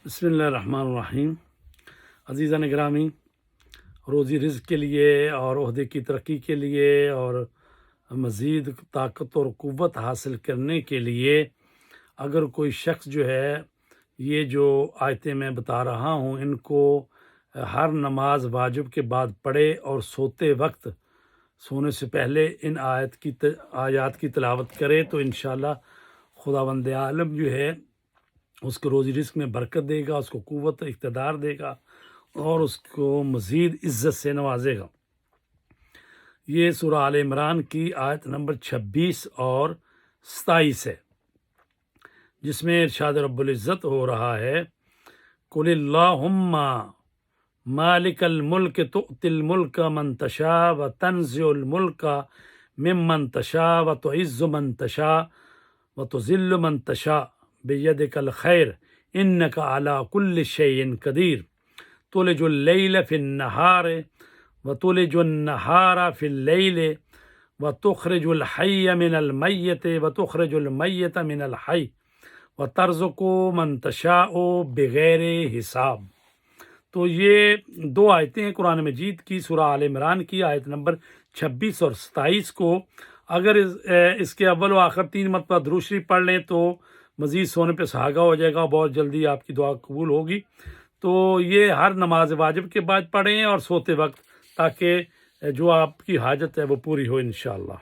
بسم اللہ الرحمن الرحیم۔ عزیزان گرامی، روزی رزق کے لیے اور عہدے کی ترقی کے لیے اور مزید طاقت اور قوت حاصل کرنے کے لیے اگر کوئی شخص جو ہے یہ جو آیتیں میں بتا رہا ہوں ان کو ہر نماز واجب کے بعد پڑھے اور سوتے وقت سونے سے پہلے ان آیات کی تلاوت کرے تو انشاءاللہ خداوند عالم جو ہے اس کو روزی رزق میں برکت دے گا، اس کو قوت اقتدار دے گا اور اس کو مزید عزت سے نوازے گا۔ یہ سورہ آل عمران کی آیت نمبر 26 اور 27 ہے، جس میں ارشاد رب العزت ہو رہا ہے قُلِ اللہم مالک الملک تؤتی الملک من تشاء وتنزع الملک ممن تشاء وتعز من تشاء وتذل من تشاء بیدک الخیر انک علی کل شیء قدیر تولج اللیل فی النہار وتولج النہار فی اللیل وتخرج الحی من المیت وتخرج المیت من الحی وترزق من تشاء بغیر حساب۔ تو یہ دو آیتیں ہیں قرآن مجید کی، سورہ آل عمران کی آیت نمبر 26 اور 27 کو اگر اس کے اول و آخر 3 مرتبہ درود شریف پڑھ لیں تو مزید سونے پہ سہاگا ہو جائے گا، بہت جلدی آپ کی دعا قبول ہوگی۔ تو یہ ہر نماز واجب کے بعد پڑھیں اور سوتے وقت، تاکہ جو آپ کی حاجت ہے وہ پوری ہو انشاءاللہ۔